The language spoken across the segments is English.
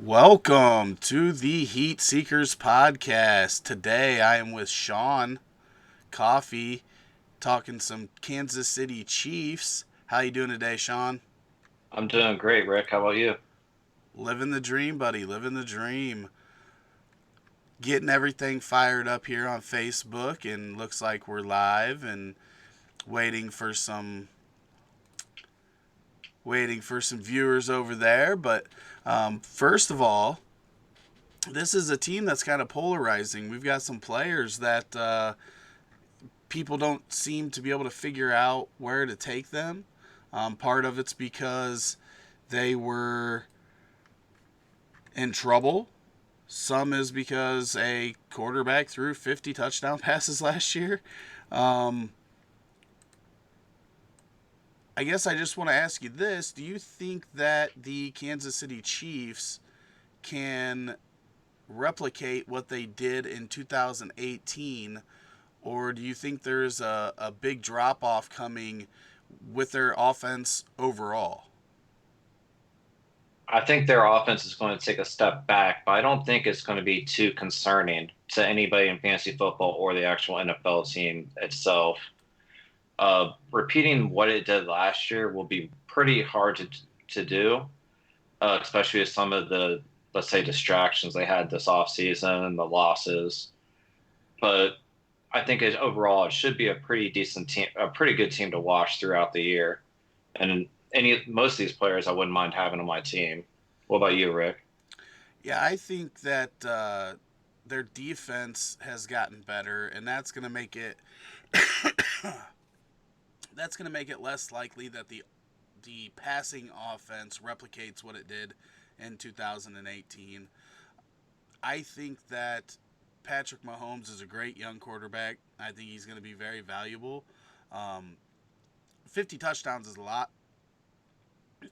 Welcome to the Heat Seekers podcast. Today I am with Sean Coffee talking some Kansas City Chiefs. How you doing today, Sean? I'm doing great, Rick. How about you? Living the dream, buddy. Living the dream. Getting everything fired up here on Facebook, and looks like we're live and waiting for some viewers over there. But first of all, this is a team that's kind of polarizing. We've got some players that people don't seem to be able to figure out where to take them. Part of it's because they were in trouble. Some is because a quarterback threw 50 touchdown passes last year. Um, I guess I just want to ask you this. Do you think that the Kansas City Chiefs can replicate what they did in 2018, or do you think there's a big drop off coming with their offense overall? I think their offense is going to take a step back, but I don't think it's going to be too concerning to anybody in fantasy football or the actual NFL team itself. Repeating what it did last year will be pretty hard to do, especially with some of the, let's say, distractions they had this offseason and the losses. But I think overall it should be a pretty decent team, a pretty good team to watch throughout the year. And most of these players I wouldn't mind having on my team. What about you, Rick? Yeah, I think that their defense has gotten better, and that's going to make it less likely that the passing offense replicates what it did in 2018. I think that Patrick Mahomes is a great young quarterback. I think he's going to be very valuable. Um, 50 touchdowns is a lot,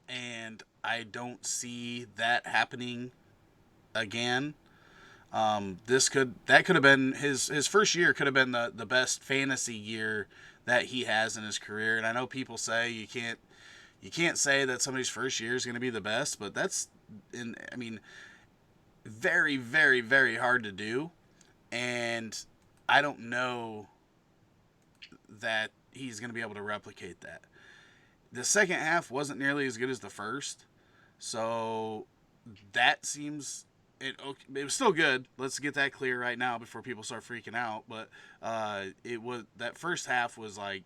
and I don't see that happening again. That could have been his first year. Could have been the best fantasy year that he has in his career. And I know people say you can't say that somebody's first year is going to be the best, but that's I mean, very very very hard to do. And I don't know that he's going to be able to replicate that. The second half wasn't nearly as good as the first, so that seems it was still good. Let's get that clear right now before people start freaking out. But it was that first half was like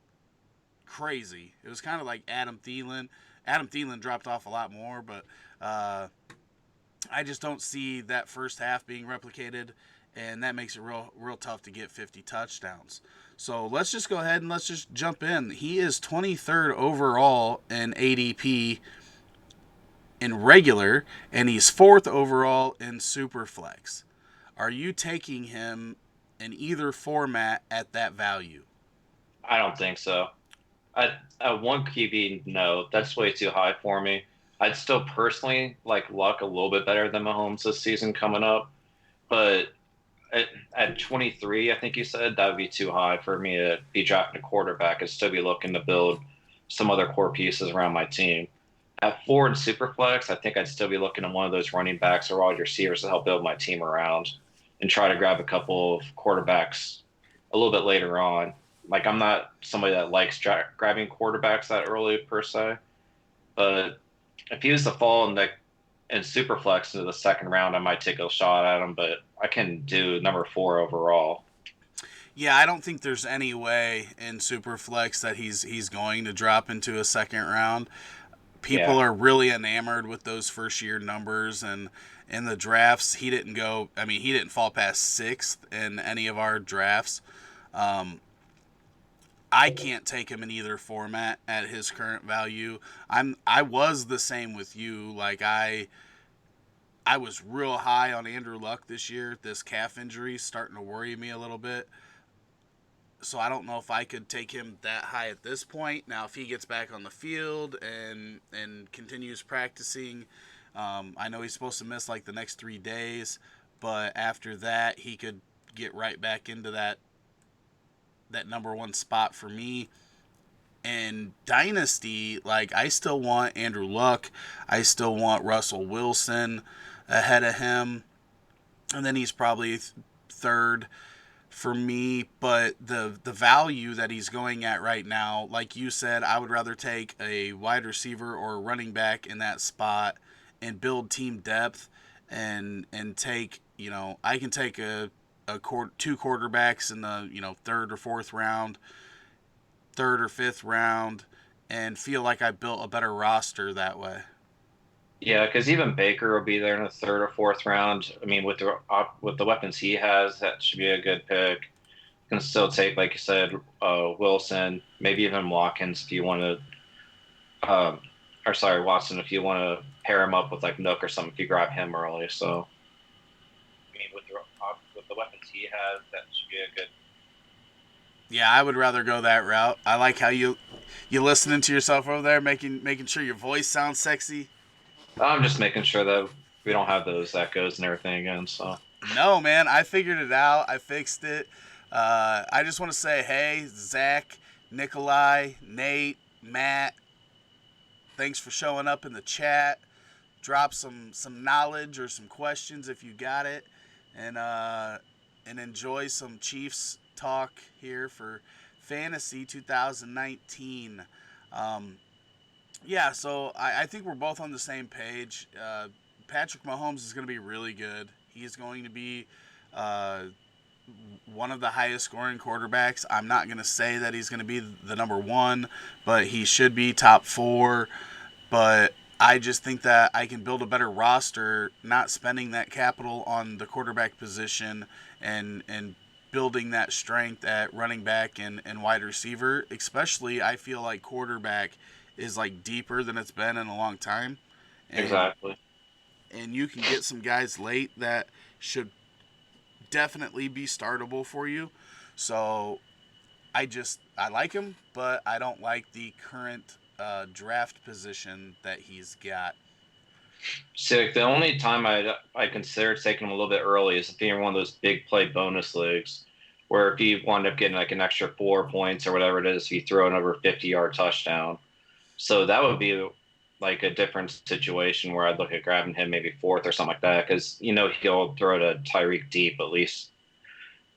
crazy. It was kind of like Adam Thielen. Adam Thielen dropped off a lot more, but I just don't see that first half being replicated, and that makes it real tough to get 50 touchdowns. So let's just go ahead and let's just jump in. He is 23rd overall in ADP in regular, and he's fourth overall in Superflex. Are you taking him in either format at that value? I don't think so. At one QB, no, that's way too high for me. I'd still personally like Luck a little bit better than Mahomes this season coming up, but at 23, I think you said that would be too high for me to be drafting a quarterback. I'd still be looking to build some other core pieces around my team. At four in Superflex, I think I'd still be looking at one of those running backs or wide receivers to help build my team around and try to grab a couple of quarterbacks a little bit later on. Like, I'm not somebody that likes grabbing quarterbacks that early per se, but if he was to fall in Superflex into the second round, I might take a shot at him, but I can do number four overall. Yeah, I don't think there's any way in Superflex that he's going to drop into a second round. People Yeah. are really enamored with those first year numbers, and in the drafts he didn't go. I mean, he didn't fall past sixth in any of our drafts. Um, I can't take him in either format at his current value. I was the same with you. Like I was real high on Andrew Luck this year. This calf injury is starting to worry me a little bit. So I don't know if I could take him that high at this point. Now, if he gets back on the field and continues practicing, I know he's supposed to miss like the next 3 days, but after that, he could get right back into that number one spot for me. And Dynasty, like I still want Andrew Luck, I still want Russell Wilson, ahead of him, and then he's probably third for me. But the value that he's going at right now, like you said, I would rather take a wide receiver or a running back in that spot and build team depth, and take, I can take two quarterbacks in the third or fourth round, third or fifth round, and feel like I built a better roster that way. Yeah, because even Baker will be there in the third or fourth round. I mean, with the weapons he has, that should be a good pick. Can still take, like you said, Wilson, maybe even Watkins if you want to, or sorry, Watson if you want to pair him up with like Nook or something if you grab him early. So, I mean, with the weapons he has, that should be a good. Yeah, I would rather go that route. I like how you listening to yourself over there, making sure your voice sounds sexy. I'm just making sure that we don't have those echoes and everything again. So, No, man, I figured it out. I fixed it. I just want to say, hey, Zach, Nikolai, Nate, Matt, thanks for showing up in the chat. Drop some knowledge or some questions if you got it, and enjoy some Chiefs talk here for Fantasy 2019. Yeah, so I think we're both on the same page. Patrick Mahomes is going to be really good. He's going to be uh, one of the highest scoring quarterbacks. I'm not going to say that he's going to be the number one, but he should be top four. But I just think that I can build a better roster, not spending that capital on the quarterback position, and building that strength at running back and wide receiver. Especially, I feel like quarterback is like deeper than it's been in a long time. And exactly. and you can get some guys late that should definitely be startable for you. So I like him, but I don't like the current draft position that he's got. So like, the only time I consider taking him a little bit early is if you're in one of those big play bonus leagues, where if you wind up getting like an extra 4 points or whatever it is, if you throw an over 50-yard touchdown. So that would be like a different situation where I'd look at grabbing him maybe fourth or something like that because he'll throw to Tyreek deep at least,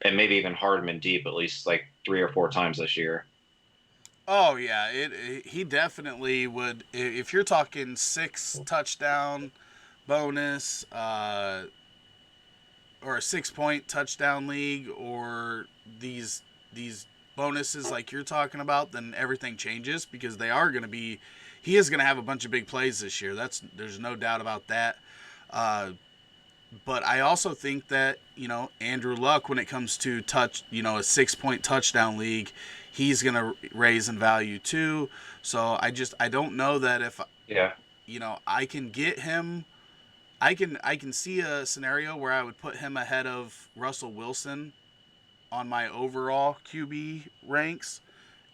and maybe even Hardman deep at least like 3 or 4 times this year. Oh yeah, he definitely would. If you're talking 6 touchdown bonus, or a 6 point touchdown league, or these bonuses like you're talking about, then everything changes because they are going to be. He is going to have a bunch of big plays this year. There's no doubt about that. Uh, but I also think that Andrew Luck, when it comes to a 6 point touchdown league, he's going to raise in value too. So I don't know that if Yeah. I can get him. I can see a scenario where I would put him ahead of Russell Wilson on my overall QB ranks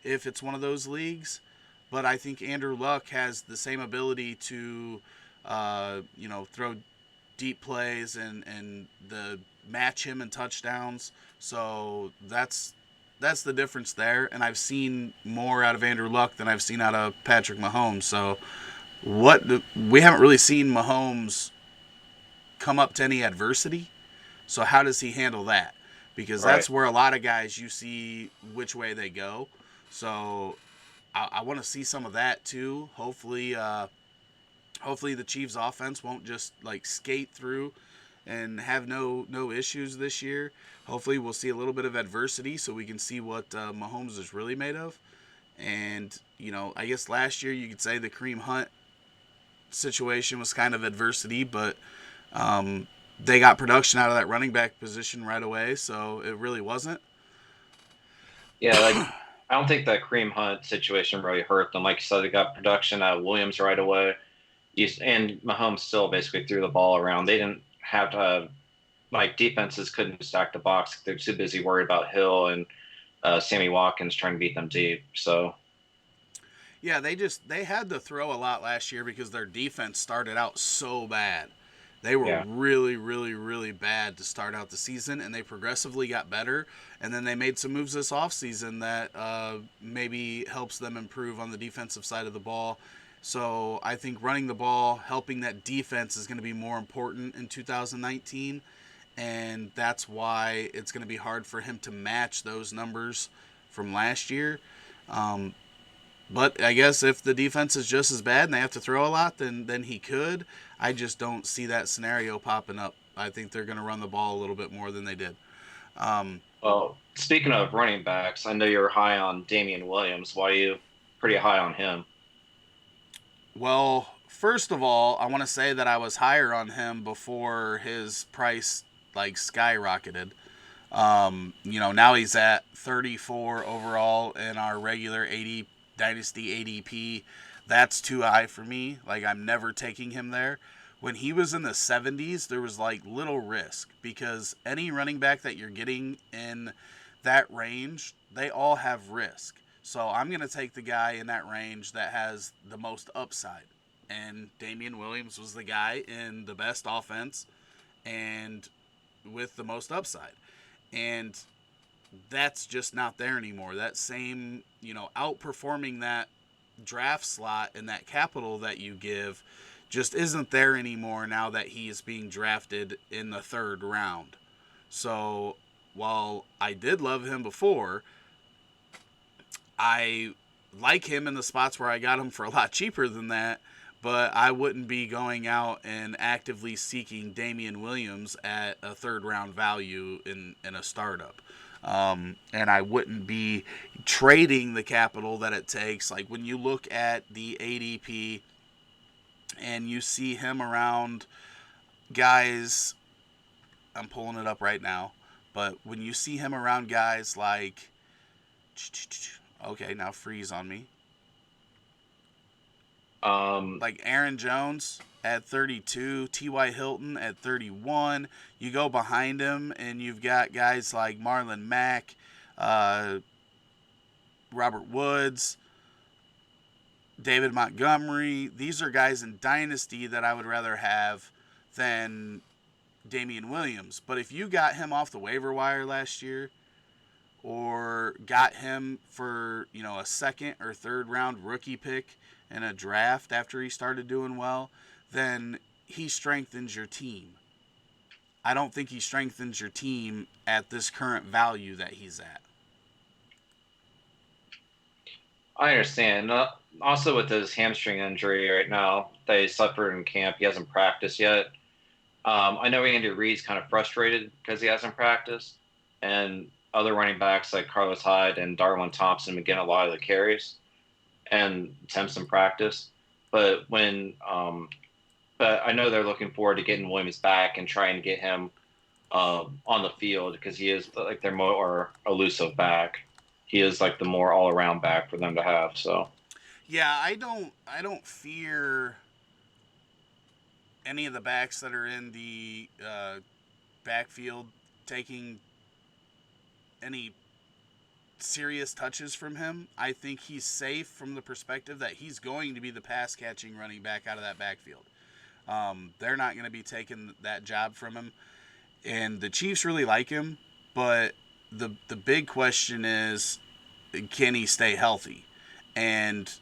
if it's one of those leagues. But I think Andrew Luck has the same ability to, throw deep plays and the match him in touchdowns. So that's the difference there. And I've seen more out of Andrew Luck than I've seen out of Patrick Mahomes. So we haven't really seen Mahomes come up to any adversity. So how does he handle that? Because Right. that's where a lot of guys you see which way they go. So I want to see some of that too. Hopefully the Chiefs offense won't just like skate through and have no issues this year. Hopefully we'll see a little bit of adversity so we can see what Mahomes is really made of. And I guess last year you could say the Kareem Hunt situation was kind of adversity, but they got production out of that running back position right away, so it really wasn't. Yeah, like I don't think that Kareem Hunt situation really hurt them. Like you said, they got production out of Williams right away. And Mahomes still basically threw the ball around. They didn't have to, like, defenses couldn't stack the box. They're too busy worried about Hill and Sammy Watkins trying to beat them deep. So, Yeah, they had to throw a lot last year because their defense started out so bad. They were yeah. really, really, really bad to start out the season, and they progressively got better. And then they made some moves this offseason that maybe helps them improve on the defensive side of the ball. So I think running the ball, helping that defense is going to be more important in 2019. And that's why it's going to be hard for him to match those numbers from last year. Um, but I guess if the defense is just as bad and they have to throw a lot, then he could. I just don't see that scenario popping up. I think they're going to run the ball a little bit more than they did. Um, Well, speaking of running backs, I know you're high on Damien Williams. Why are you pretty high on him? well, first of all, I want to say that I was higher on him before his price like skyrocketed. Now he's at 34 overall in our regular 80 dynasty ADP. That's too high for me. Like, I'm never taking him there. When he was in the 70s, there was like little risk because any running back that you're getting in that range, they all have risk. So I'm going to take the guy in that range that has the most upside. And Damian Williams was the guy in the best offense and with the most upside. And that's just not there anymore. That same, outperforming that draft slot and that capital that you give just isn't there anymore now that he is being drafted in the third round. So while I did love him before, I like him in the spots where I got him for a lot cheaper than that, but I wouldn't be going out and actively seeking Damian Williams at a third round value in a startup. And I wouldn't be trading the capital that it takes. Like when you look at the ADP and you see him around guys, I'm pulling it up right now, but when you see him around guys like, okay, now freeze on me. Like Aaron Jones at 32, T.Y. Hilton at 31. You go behind him, and you've got guys like Marlon Mack, Robert Woods, David Montgomery. These are guys in Dynasty that I would rather have than Damian Williams. But if you got him off the waiver wire last year or got him for, a second or third round rookie pick in a draft after he started doing well, then he strengthens your team. I don't think he strengthens your team at this current value that he's at. I understand. Also, with his hamstring injury right now, they suffered in camp. He hasn't practiced yet. I know Andy Reid's kind of frustrated because he hasn't practiced, and other running backs like Carlos Hyde and Darwin Thompson begin a lot of the carries and attempts in practice. But but I know they're looking forward to getting Williams back and trying to get him on the field because he is like their more elusive back. He is like the more all around back for them to have. So Yeah, I don't fear any of the backs that are in the backfield taking any serious touches from him. I think he's safe from the perspective that he's going to be the pass catching running back out of that backfield. They're not going to be taking that job from him, and the Chiefs really like him. But the big question is, can he stay healthy? And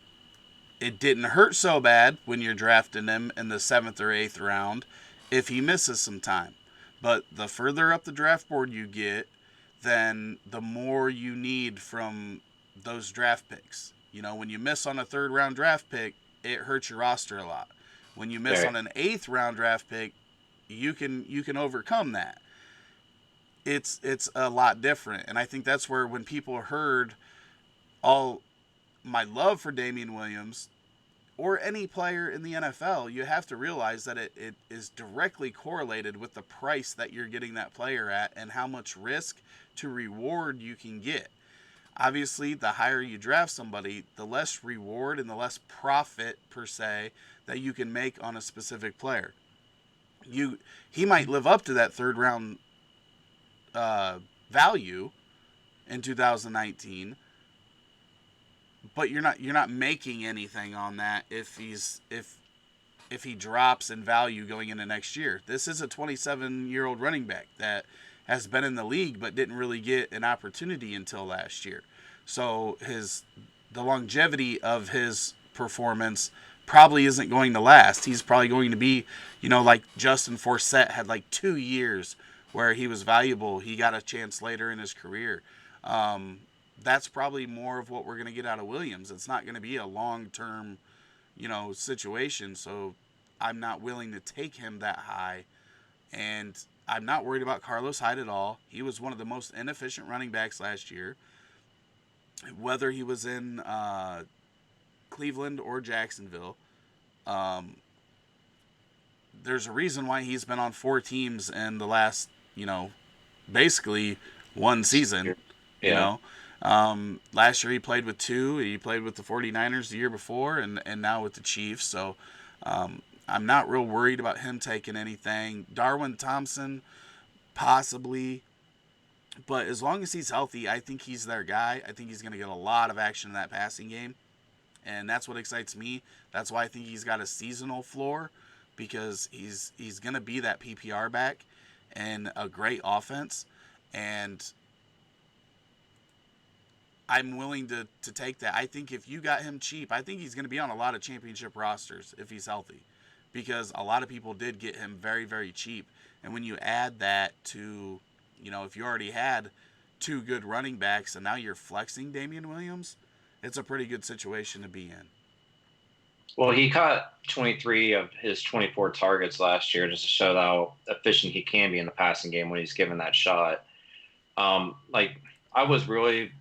it didn't hurt so bad when you're drafting him in the 7th or 8th round if he misses some time. But the further up the draft board you get, then the more you need from those draft picks. When you miss on a third round draft pick, it hurts your roster a lot. When you miss on an 8th round draft pick, you can overcome that. It's a lot different, and I think that's where when people heard all my love for Damian Williams or any player in the NFL, you have to realize that it is directly correlated with the price that you're getting that player at and how much risk to reward you can get. Obviously, the higher you draft somebody, the less reward and the less profit, per se, that you can make on a specific player. He might live up to that third round value in 2019, but you're not making anything on that if he drops in value going into next year. This is a 27-year-old running back that has been in the league but didn't really get an opportunity until last year. So the longevity of his performance probably isn't going to last. He's probably going to be, like Justin Forsett had like 2 years where he was valuable. He got a chance later in his career. That's probably more of what we're going to get out of Williams. It's not going to be a long-term, situation. So I'm not willing to take him that high. And I'm not worried about Carlos Hyde at all. He was one of the most inefficient running backs last year. Whether he was in Cleveland or Jacksonville, there's a reason why he's been on 4 teams in the last, basically one season. Yeah. Last year he played with 2. He played with the 49ers the year before, and now with the Chiefs. So I'm not real worried about him taking anything. Darwin Thompson, possibly. But as long as he's healthy, I think he's their guy. I think he's going to get a lot of action in that passing game. And that's what excites me. That's why I think he's got a seasonal floor, because he's going to be that PPR back and a great offense. And I'm willing to take that. I think if you got him cheap, I think he's going to be on a lot of championship rosters if he's healthy, because a lot of people did get him very, very cheap. And when you add that to, if you already had 2 good running backs and now you're flexing Damien Williams, it's a pretty good situation to be in. Well, he caught 23 of his 24 targets last year, just to show how efficient he can be in the passing game when he's given that shot. I was really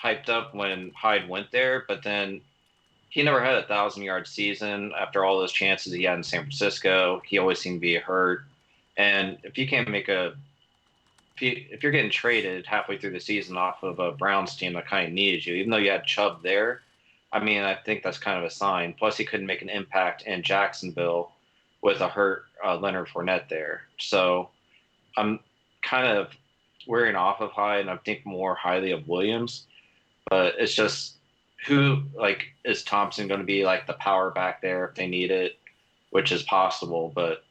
hyped up when Hyde went there, but then he never had a 1,000-yard season after all those chances he had in San Francisco. He always seemed to be hurt. And if you can't make if you're getting traded halfway through the season off of a Browns team that kind of needed you, even though you had Chubb there, I think that's kind of a sign. Plus, he couldn't make an impact in Jacksonville with a hurt Leonard Fournette there. So I'm kind of wearing off of Hyde, and I think more highly of Williams. But it's just is Thompson going to be like the power back there if they need it, which is possible. But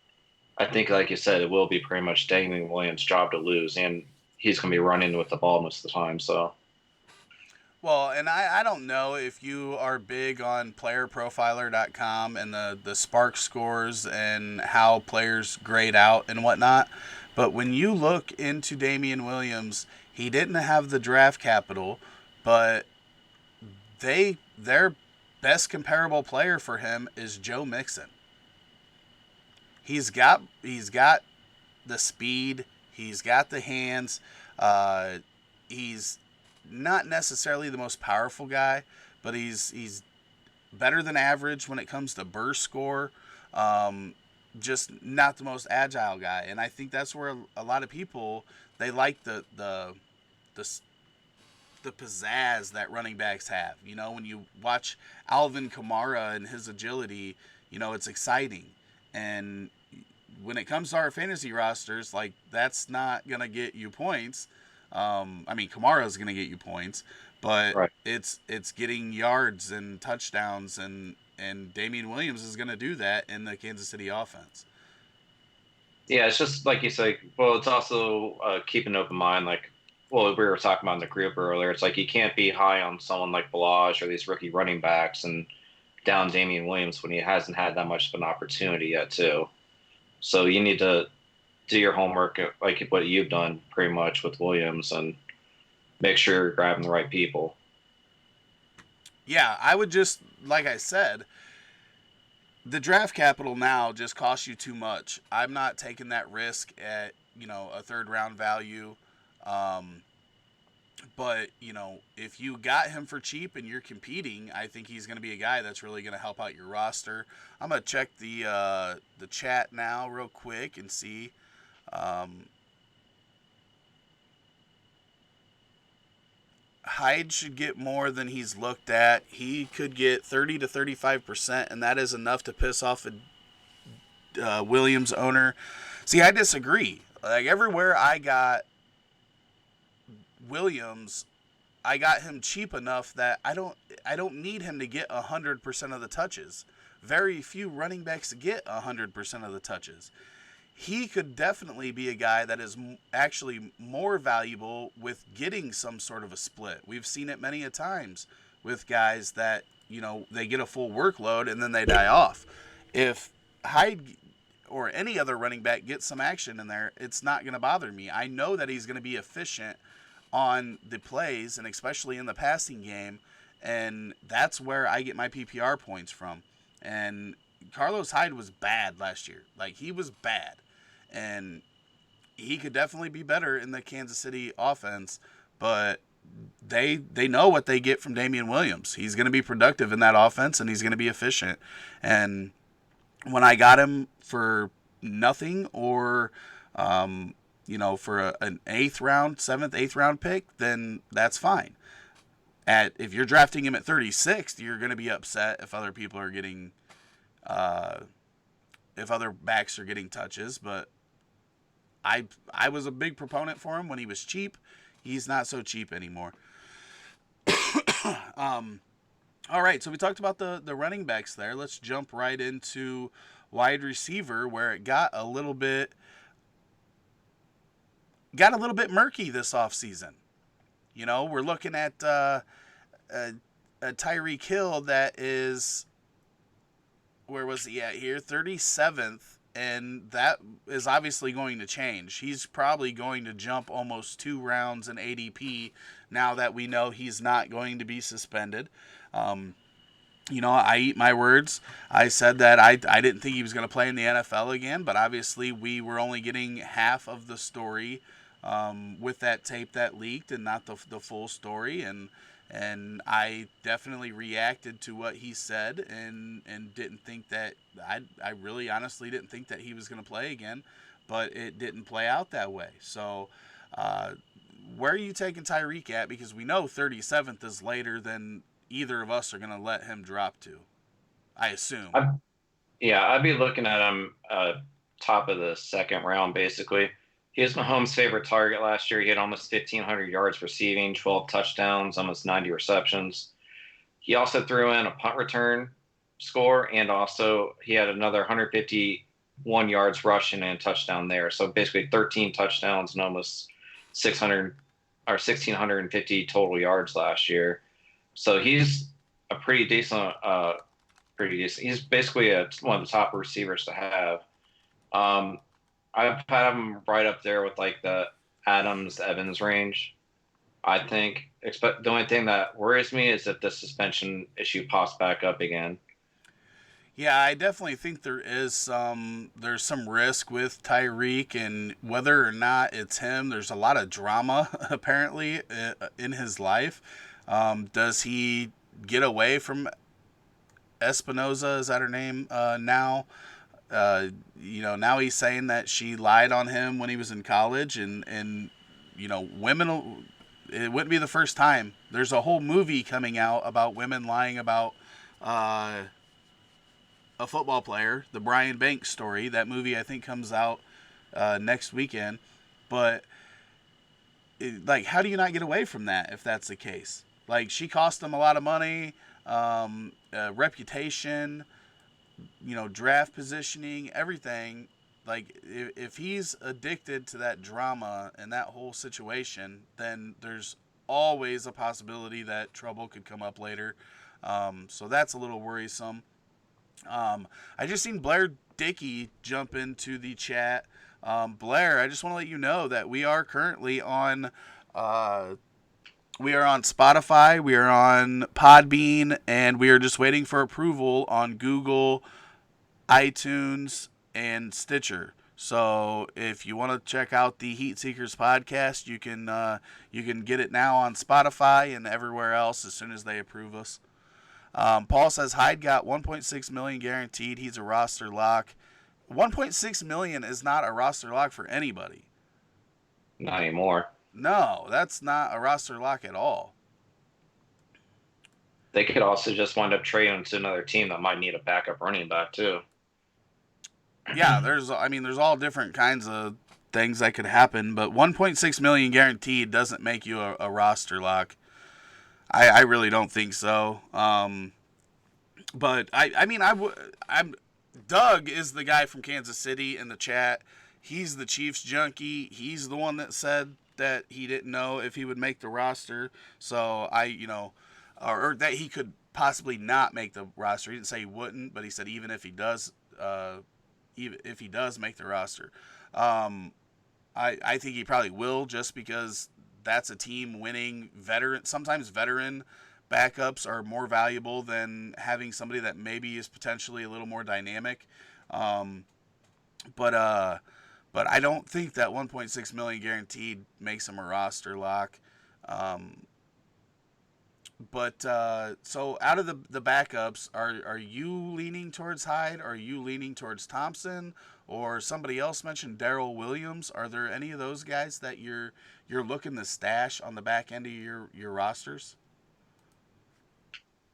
I think, like you said, it will be pretty much Damien Williams' job to lose, and he's going to be running with the ball most of the time. So, well, and I don't know if you are big on playerprofiler.com and the Spark scores and how players grade out and whatnot, but when you look into Damien Williams, he didn't have the draft capital, but their best comparable player for him is Joe Mixon. He's got the speed. He's got the hands. He's not necessarily the most powerful guy, but he's better than average when it comes to burst score. Just not the most agile guy, and I think that's where a lot of people, they like the pizzazz that running backs have. When you watch Alvin Kamara and his agility, it's exciting. And when it comes to our fantasy rosters, that's not going to get you points. Kamara's going to get you points, but right. It's getting yards and touchdowns, and Damien Williams is going to do that in the Kansas City offense. Yeah, it's just like you say. Well, it's also keep an open mind. We were talking about in the group earlier. It's like you can't be high on someone like Balaj or these rookie running backs and down Damien Williams when he hasn't had that much of an opportunity yet, too. So you need to do your homework, like what you've done pretty much with Williams, and make sure you're grabbing the right people. Yeah, I would just, like I said, the draft capital now just costs you too much. I'm not taking that risk at, a 3rd round value. But, if you got him for cheap and you're competing, I think he's going to be a guy that's really going to help out your roster. I'm going to check the chat now real quick and see. Hyde should get more than he's looked at. He could get 30 to 35%, and that is enough to piss off a Williams owner. See, I disagree. Everywhere I got Williams, I got him cheap enough that I don't need him to get 100% of the touches. Very few running backs get 100% of the touches. He could definitely be a guy that is actually more valuable with getting some sort of a split. We've seen it many a times with guys that they get a full workload and then they die off. If Hyde or any other running back gets some action in there, it's not going to bother me. I know that he's going to be efficient on the plays and especially in the passing game, and that's where I get my PPR points from. And Carlos Hyde was bad last year. Like, he was bad. And he could definitely be better in the Kansas City offense, but they know what they get from Damien Williams. He's going to be productive in that offense, and he's going to be efficient. And when I got him for nothing or, for an 8th round, 7th, 8th round pick, then that's fine. If you're drafting him at 36th, you're going to be upset if other people are getting, if other backs are getting touches. But I was a big proponent for him when he was cheap. He's not so cheap anymore. All right, so we talked about the running backs there. Let's jump right into wide receiver, where it got a little bit murky this offseason. We're looking at a Tyreek Hill that is, where was he at here? 37th, and that is obviously going to change. He's probably going to jump almost 2 rounds in ADP now that we know he's not going to be suspended. I eat my words. I said that I didn't think he was going to play in the NFL again, but obviously we were only getting half of the story with that tape that leaked and not the full story. And I definitely reacted to what he said and didn't think that I really honestly didn't think that he was going to play again, but it didn't play out that way. So where are you taking Tyreek at? Because we know 37th is later than either of us are going to let him drop to, I assume. I'd be looking at him top of the 2nd round, basically. He was Mahomes' favorite target last year. He had almost 1,500 yards receiving, 12 touchdowns, almost 90 receptions. He also threw in a punt return score, and also he had another 151 yards rushing and a touchdown there. So basically 13 touchdowns and almost 1,650 total yards last year. So he's a pretty decent. He's basically one of the top receivers to have. I've had him right up there with like the Adams-Evans range, I think. The only thing that worries me is if the suspension issue pops back up again. Yeah, I definitely think there's some risk with Tyreek, and whether or not it's him, there's a lot of drama apparently in his life. Does he get away from Espinoza? Is that her name now? Now he's saying that she lied on him when he was in college, and women. It wouldn't be the first time. There's a whole movie coming out about women lying about a football player, the Brian Banks story. That movie I think comes out next weekend. But how do you not get away from that if that's the case? Like, she cost him a lot of money, reputation, draft positioning, everything. Like, if he's addicted to that drama and that whole situation, then there's always a possibility that trouble could come up later. So that's a little worrisome. I just seen Blair Dickey jump into the chat. Blair, I just want to let you know that we are currently on Spotify, we are on Podbean, and we are just waiting for approval on Google, iTunes, and Stitcher. So if you want to check out the Heat Seekers podcast, you can get it now on Spotify and everywhere else as soon as they approve us. Paul says Hyde got $1.6 million guaranteed. He's a roster lock. $1.6 million is not a roster lock for anybody. Not anymore. No, that's not a roster lock at all. They could also just wind up trading to another team that might need a backup running back too. Yeah, there's all different kinds of things that could happen, but $1.6 million guaranteed doesn't make you a roster lock. I really don't think so. But I'm Doug is the guy from Kansas City in the chat. He's the Chiefs junkie. He's the one that said that he didn't know if he would make the roster. So or that he could possibly not make the roster. He didn't say he wouldn't, but he said even if he does, even if he does make the roster, I think he probably will, just because that's a team winning veteran. Sometimes veteran backups are more valuable than having somebody that maybe is potentially a little more dynamic. Um, but I don't think that 1.6 million guaranteed makes him a roster lock. Um, but so out of the backups, are you leaning towards Hyde? Are you leaning towards Thompson? Or somebody else mentioned Darrell Williams? Are there any of those guys that you're looking to stash on the back end of your rosters?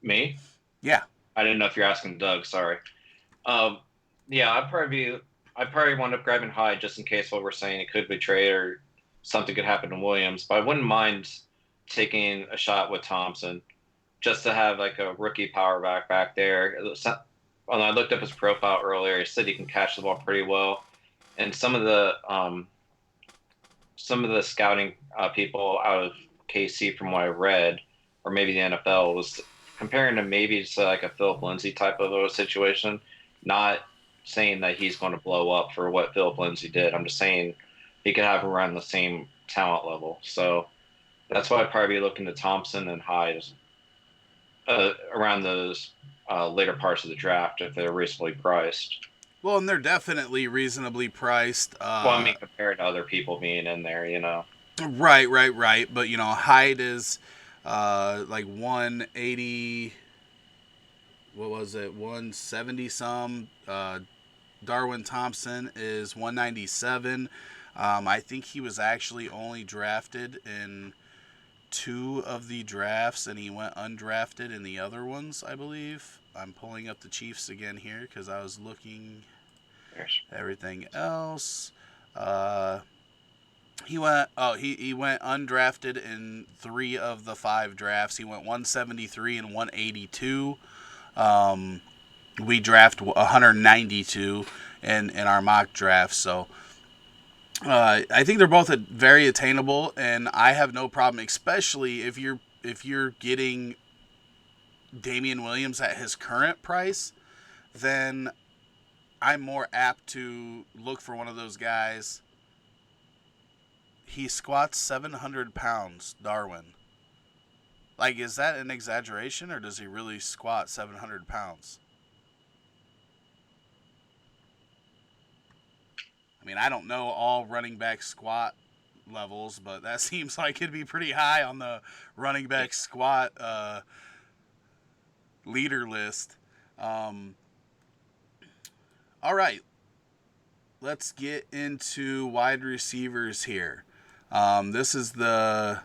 Me? Yeah. I didn't know if you're asking Doug. Sorry. Um, yeah, I'd probably wind up grabbing Hyde just in case what we're saying it could be trade or something could happen to Williams. But I wouldn't mind taking a shot with Thompson just to have like a rookie power back there. When I looked up his profile earlier, he said he can catch the ball pretty well, and some of the scouting people out of KC, from what I read, or maybe the NFL, was comparing him maybe to like a Philip Lindsay type of a situation. Not saying that he's going to blow up for what Philip Lindsay did. I'm just saying he could have around the same talent level. So that's why I'd probably be looking to Thompson and Hyde around those later parts of the draft if they're reasonably priced. Well, and they're definitely reasonably priced. Well, I mean, compared to other people being in there, Right. But Hyde is like 180. What was it? 170 some. Darwin Thompson is 197. I think he was actually only drafted in 2 of the drafts, and he went undrafted in the other ones, I believe. I'm pulling up the Chiefs again here because I was looking at everything else. He went undrafted in 3 of the 5 drafts. He went 173 and 182. We draft 192 in our mock draft, so I think they're both very attainable, and I have no problem, especially if you're getting Damien Williams at his current price, then I'm more apt to look for one of those guys. He squats 700 pounds, Darwin. Like, is that an exaggeration, or does he really squat 700 pounds? I mean, I don't know all running back squat levels, but that seems like it'd be pretty high on the running back squat leader list. All right. Let's get into wide receivers here. This is the...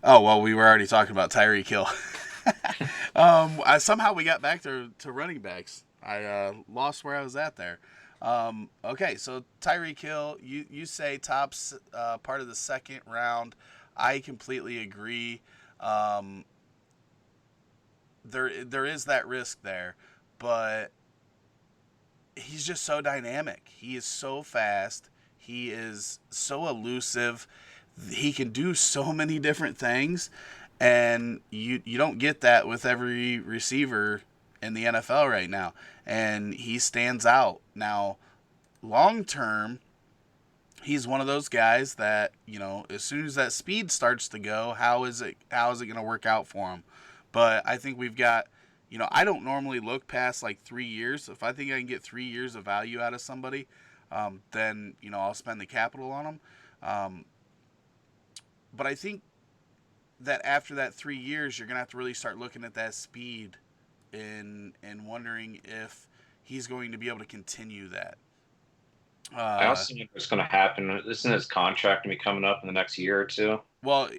Oh, well, we were already talking about Tyreek Hill. Somehow we got back to running backs. I lost where I was at there. Okay, so Tyreek Hill, you say top part of the second round. I completely agree. There is that risk there, but he's just so dynamic. He is so fast. He is so elusive. He can do so many different things, and you don't get that with every receiver in the NFL right now, and he stands out. Now, long term, he's one of those guys that, as soon as that speed starts to go, how is it going to work out for him? But I think we've got, I don't normally look past like 3 years. If I think I can get 3 years of value out of somebody, then I'll spend the capital on them. But I think that after that 3 years, you're gonna have to really start looking at that speed and wondering if he's going to be able to continue that. I also think what's going to happen. Isn't his contract going to be coming up in the next year or two? Well,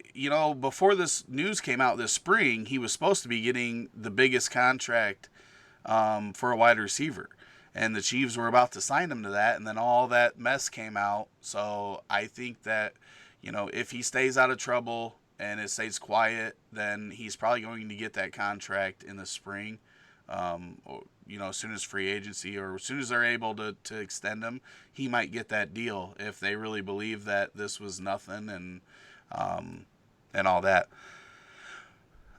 before this news came out this spring, he was supposed to be getting the biggest contract for a wide receiver. And the Chiefs were about to sign him to that, and then all that mess came out. So I think that, if he stays out of trouble and it stays quiet, then he's probably going to get that contract in the spring. Or, as soon as free agency or as soon as they're able to extend him, he might get that deal if they really believe that this was nothing and all that.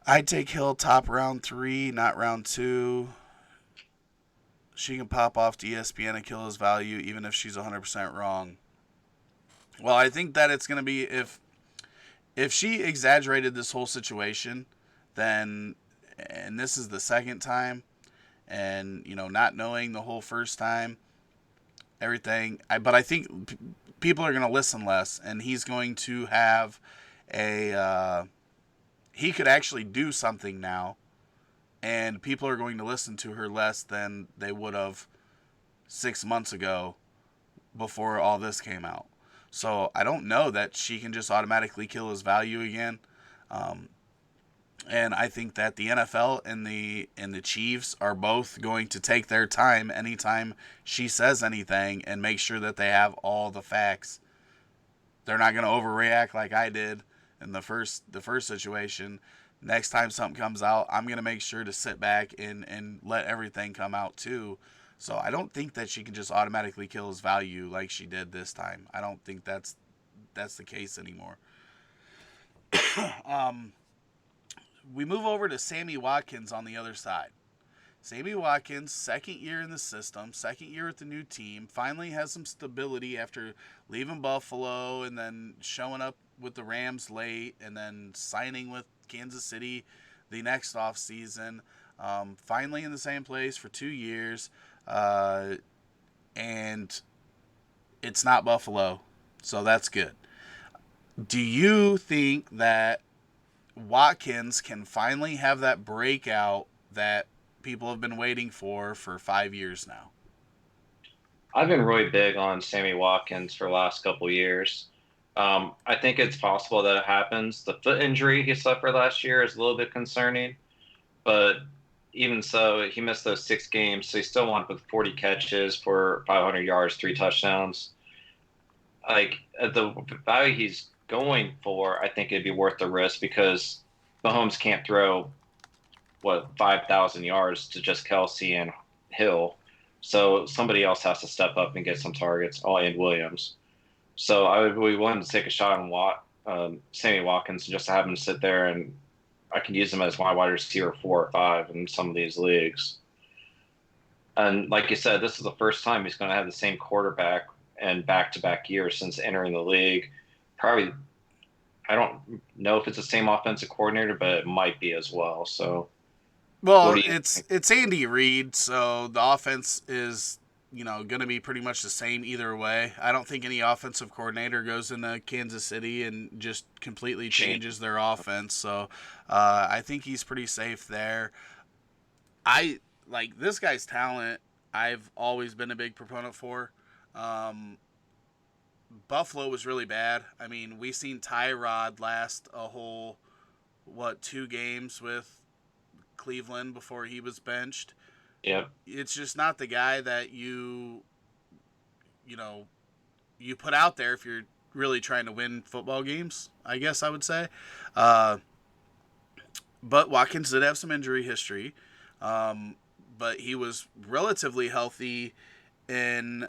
I'd take Hill top round 3, not round 2. She can pop off to ESPN and kill his value even if she's 100% wrong. Well, I think that it's going to be if she exaggerated this whole situation, then, and this is the second time, and, not knowing the whole first time, everything, but I think people are going to listen less, and he's going to have he could actually do something now, and people are going to listen to her less than they would have 6 months ago before all this came out. So I don't know that she can just automatically kill his value again. And I think that the NFL and the Chiefs are both going to take their time anytime she says anything and make sure that they have all the facts. They're not going to overreact like I did in the first situation. Next time something comes out, I'm going to make sure to sit back and let everything come out too. So I don't think that she can just automatically kill his value like she did this time. I don't think that's the case anymore. We move over to Sammy Watkins on the other side. Sammy Watkins, second year in the system, second year with the new team, finally has some stability after leaving Buffalo and then showing up with the Rams late and then signing with Kansas City the next offseason. Finally in the same place for 2 years. And it's not Buffalo, so that's good. Do you think that Watkins can finally have that breakout that people have been waiting for 5 years now? I've been really big on Sammy Watkins for the last couple of years. I think it's possible that it happens. The foot injury he suffered last year is a little bit concerning, but even so, he missed those 6 games, so he still wound up with 40 catches for 500 yards, 3 touchdowns. Like the value he's going for, I think it'd be worth the risk because Mahomes can't throw 5,000 yards to just Kelce and Hill, so somebody else has to step up and get some targets. Oh, and Williams. So I would be willing to take a shot on Sammy Watkins and just have him sit there, and I can use him as my wide receiver 4 or 5 in some of these leagues. And like you said, this is the first time he's going to have the same quarterback and back-to-back years since entering the league. Probably, I don't know if it's the same offensive coordinator, but it might be as well. So, Well, it's Andy Reid, so the offense is going to be pretty much the same either way. I don't think any offensive coordinator goes into Kansas City and just completely changes their offense. So I think he's pretty safe there. I like this guy's talent. I've always been a big proponent for. Buffalo was really bad. I mean, we seen Tyrod last a whole 2 games with Cleveland before he was benched. Yep. It's just not the guy that you put out there if you're really trying to win football games, I guess I would say. But Watkins did have some injury history. But he was relatively healthy in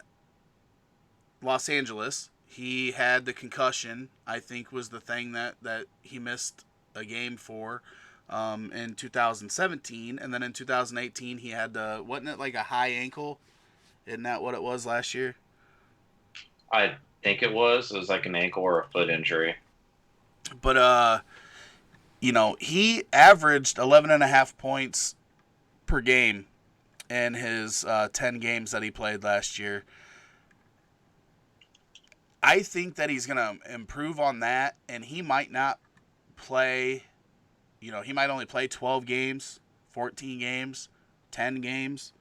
Los Angeles. He had the concussion, I think, was the thing that he missed a game for. In 2017, and then in 2018 he had wasn't it like a high ankle? Isn't that what it was last year? I think it was like an ankle or a foot injury. But he averaged 11.5 points per game in his 10 games that he played last year. I think that he's going to improve on that, and he might not play. He might only play 12 games, 14 games, 10 games.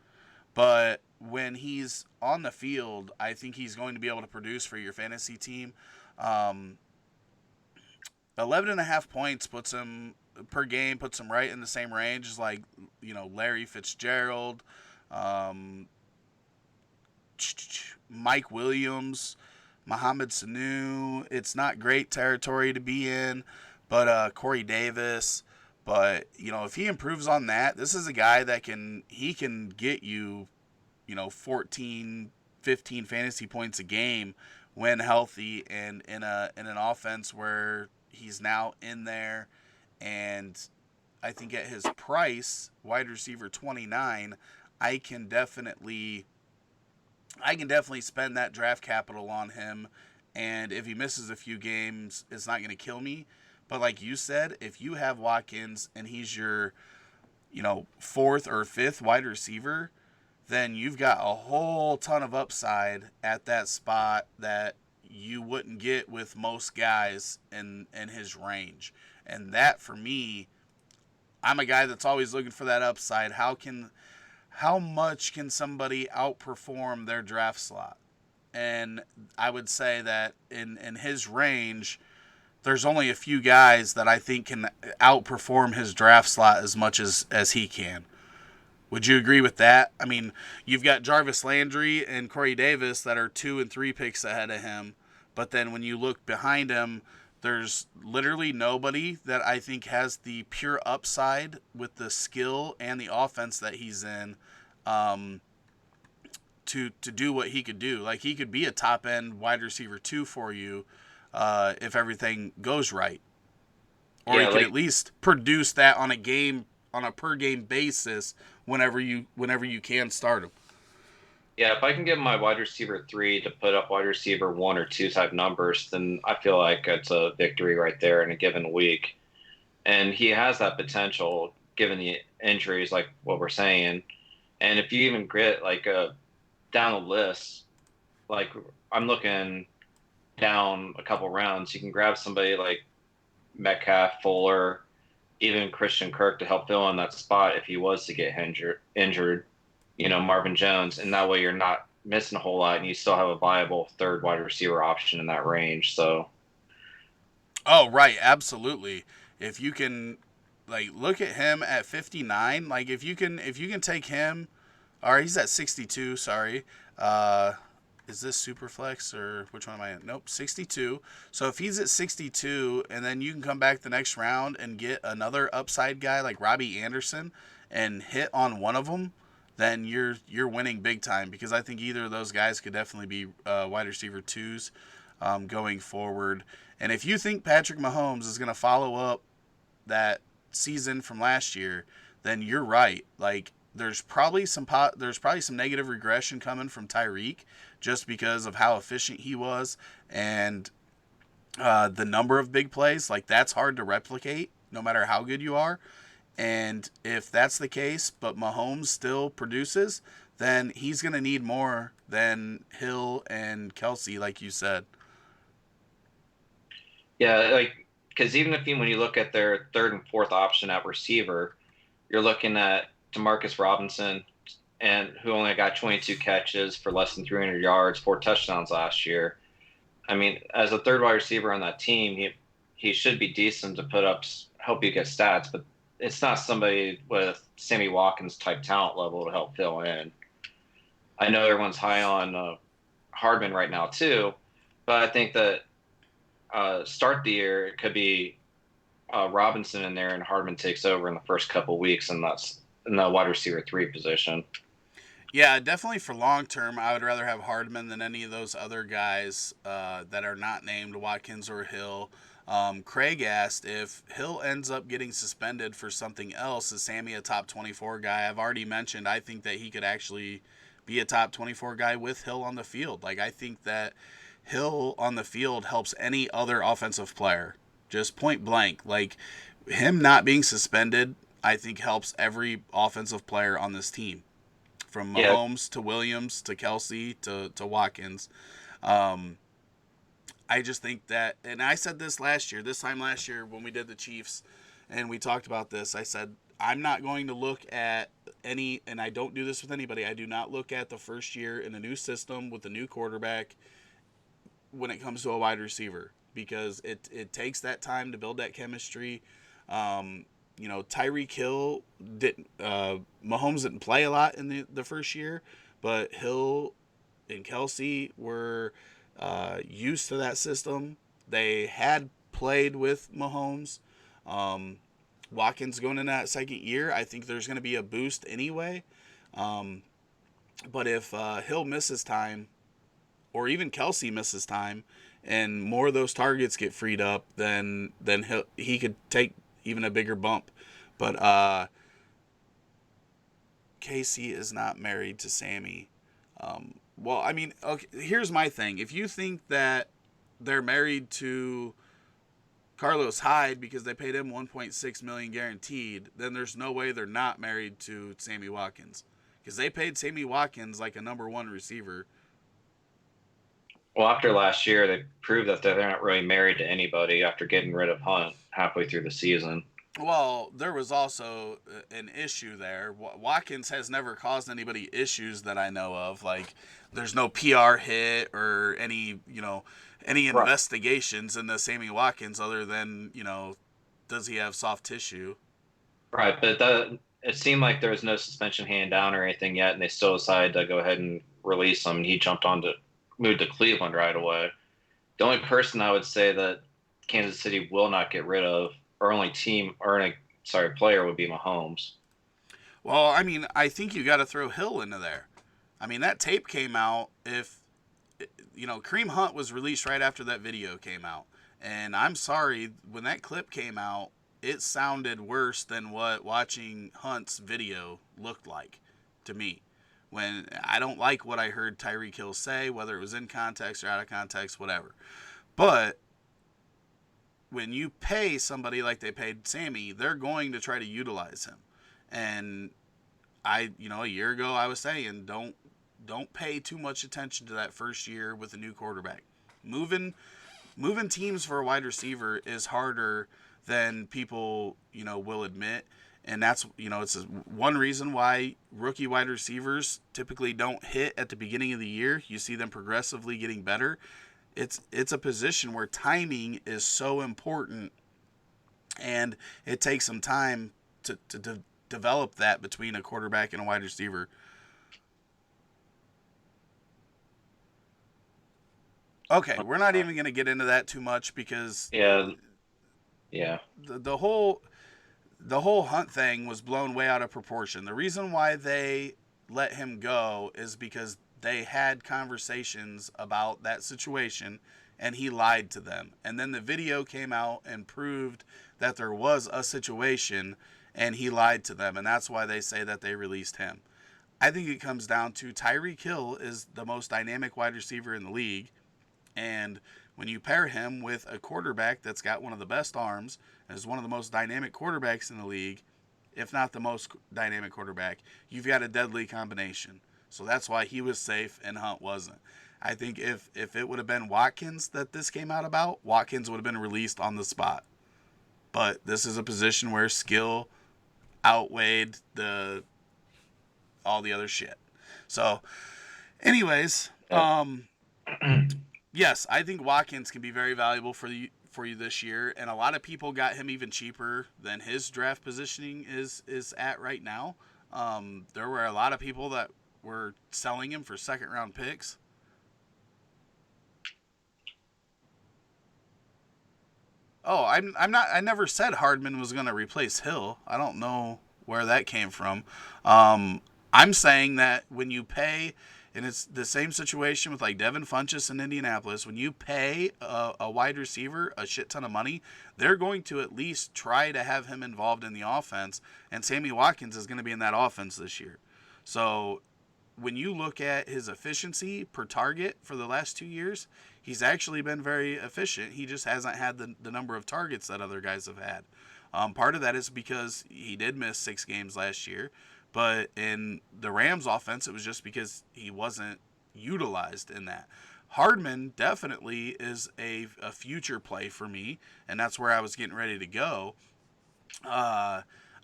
But when he's on the field, I think he's going to be able to produce for your fantasy team. 11.5 points puts him per game, puts him right in the same range as Larry Fitzgerald, Mike Williams, Mohamed Sanu. It's not great territory to be in, but Corey Davis. But, if he improves on that, this is a guy that can get you, 14, 15 fantasy points a game when healthy and in an offense where he's now in there and I think at his price, wide receiver 29, I can definitely spend that draft capital on him, and if he misses a few games, it's not going to kill me. But like you said, if you have Watkins and he's your, fourth or fifth wide receiver, then you've got a whole ton of upside at that spot that you wouldn't get with most guys in his range. And that for me, I'm a guy that's always looking for that upside. How much can somebody outperform their draft slot? And I would say that in his range, there's only a few guys that I think can outperform his draft slot as much as he can. Would you agree with that? I mean, you've got Jarvis Landry and Corey Davis that are 2 and 3 picks ahead of him, but then when you look behind him, there's literally nobody that I think has the pure upside with the skill and the offense that he's in, to do what he could do. Like, he could be a top end wide receiver 2 for you if everything goes right, or he could at least produce that on a per game basis whenever you can start him. Yeah, if I can get my wide receiver 3 to put up wide receiver 1 or 2 type numbers, then I feel like it's a victory right there in a given week. And he has that potential given the injuries, like what we're saying. And if you even get down the list, like I'm looking down a couple rounds, you can grab somebody like Metcalf, Fuller, even Christian Kirk to help fill in that spot if he was to get injured, Marvin Jones, and that way you're not missing a whole lot, and you still have a viable third wide receiver option in that range. So, oh right, absolutely. If you can, look at him at 59, if you can take him, or he's at 62. Sorry, is this Superflex or which one am I in? Nope, 62. So if he's at 62, and then you can come back the next round and get another upside guy like Robbie Anderson and hit on one of them, then you're winning big time, because I think either of those guys could definitely be wide receiver 2s going forward. And if you think Patrick Mahomes is going to follow up that season from last year, then you're right. There's probably some negative regression coming from Tyreek, just because of how efficient he was, and the number of big plays. That's hard to replicate no matter how good you are. And if that's the case, but Mahomes still produces, then he's going to need more than Hill and Kelce, like you said. Yeah, because even when you look at their third and fourth option at receiver, you're looking at Demarcus Robinson, and who only got 22 catches for less than 300 yards, 4 touchdowns last year. I mean, as a third wide receiver on that team, he should be decent to help you get stats, but it's not somebody with Sammy Watkins type talent level to help fill in. I know everyone's high on Hardman right now too, but I think that start the year it could be Robinson in there and Hardman takes over in the first couple weeks, and that's in the wide receiver 3 position. Yeah, definitely for long term, I would rather have Hardman than any of those other guys that are not named Watkins or Hill. Craig asked if Hill ends up getting suspended for something else, is Sammy a top 24 guy? I've already mentioned I think that he could actually be a top 24 guy with Hill on the field. I think that Hill on the field helps any other offensive player, just point blank. Him not being suspended, I think helps every offensive player on this team, from Mahomes to Williams to Kelce to Watkins. I just think that, and I said this time last year when we did the Chiefs and we talked about this, I said, I'm not going to look at any, and I don't do this with anybody, I do not look at the first year in a new system with a new quarterback when it comes to a wide receiver, because it takes that time to build that chemistry. Tyreek Hill Mahomes didn't play a lot in the first year, but Hill and Kelce were used to that system. They had played with Mahomes. Watkins going in that second year, I think there's going to be a boost anyway. But if Hill misses time, or even Kelce misses time, and more of those targets get freed up, then he could take even a bigger bump. But Casey is not married to Sammy. Well, I mean, okay, here's my thing. If you think that they're married to Carlos Hyde because they paid him 1.6 million guaranteed, then there's no way they're not married to Sammy Watkins because they paid Sammy Watkins like a number one receiver. Well, after last year, they proved that they're not really married to anybody after getting rid of Hunt halfway through the season. Well, there was also an issue there. Watkins has never caused anybody issues that I know of. Like, there's no PR hit or any, any Right. investigations into Sammy Watkins other than, does he have soft tissue? Right, but it seemed like there was no suspension hand down or anything yet, and they still decided to go ahead and release him. And he moved to Cleveland right away. The only person I would say that Kansas City will not get rid of, or only player would be Mahomes. Well, I mean, I think you got to throw Hill into there. I mean, that tape came out Kareem Hunt was released right after that video came out. And I'm sorry, when that clip came out, it sounded worse than what watching Hunt's video looked like to me. When I don't like what I heard Tyreek Hill say, whether it was in context or out of context, whatever. But when you pay somebody like they paid Sammy, they're going to try to utilize him. And a year ago I was saying don't pay too much attention to that first year with a new quarterback. Moving teams for a wide receiver is harder than people, will admit. And that's, it's one reason why rookie wide receivers typically don't hit at the beginning of the year. You see them progressively getting better. It's a position where timing is so important, and it takes some time to develop that between a quarterback and a wide receiver. Okay, we're not even going to get into that too much because Yeah, yeah. the whole Hunt thing was blown way out of proportion. The reason why they let him go is because they had conversations about that situation and he lied to them. And then the video came out and proved that there was a situation and he lied to them. And that's why they say that they released him. I think it comes down to Tyreek Hill is the most dynamic wide receiver in the league. And when you pair him with a quarterback that's got one of the best arms, and is one of the most dynamic quarterbacks in the league, if not the most dynamic quarterback, you've got a deadly combination. So that's why he was safe and Hunt wasn't. I think if it would have been Watkins that this came out about, Watkins would have been released on the spot. But this is a position where skill outweighed all the other shit. So, anyways, yes, I think Watkins can be very valuable for you this year, and a lot of people got him even cheaper than his draft positioning is at right now. There were a lot of people that were selling him for second round picks. Oh, I'm not. I never said Hardman was going to replace Hill. I don't know where that came from. I'm saying that when you pay, and it's the same situation with like Devin Funchess in Indianapolis, when you pay a wide receiver a shit ton of money, they're going to at least try to have him involved in the offense, and Sammy Watkins is going to be in that offense this year. So when you look at his efficiency per target for the last 2 years, he's actually been very efficient. He just hasn't had the number of targets that other guys have had. Part of that is because he did miss 6 games last year, but in the Rams offense, it was just because he wasn't utilized in that. Hardman definitely is a future play for me, and that's where I was getting ready to go.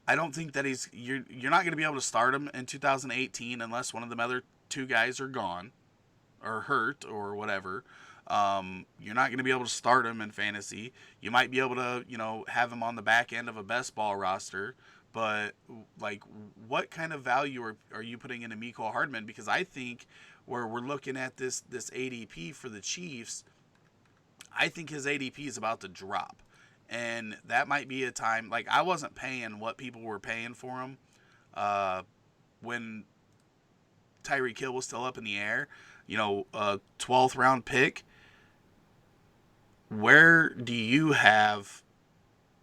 I don't think that you're not going to be able to start him in 2018 unless one of the other 2 guys are gone or hurt or whatever. You're not going to be able to start him in fantasy. You might be able to, have him on the back end of a best ball roster, but like, what kind of value are you putting into Mecole Hardman? Because I think where we're looking at this ADP for the Chiefs, I think his ADP is about to drop. And that might be a time, like, I wasn't paying what people were paying for him when Tyreek Hill was still up in the air, a 12th round pick. Where do you have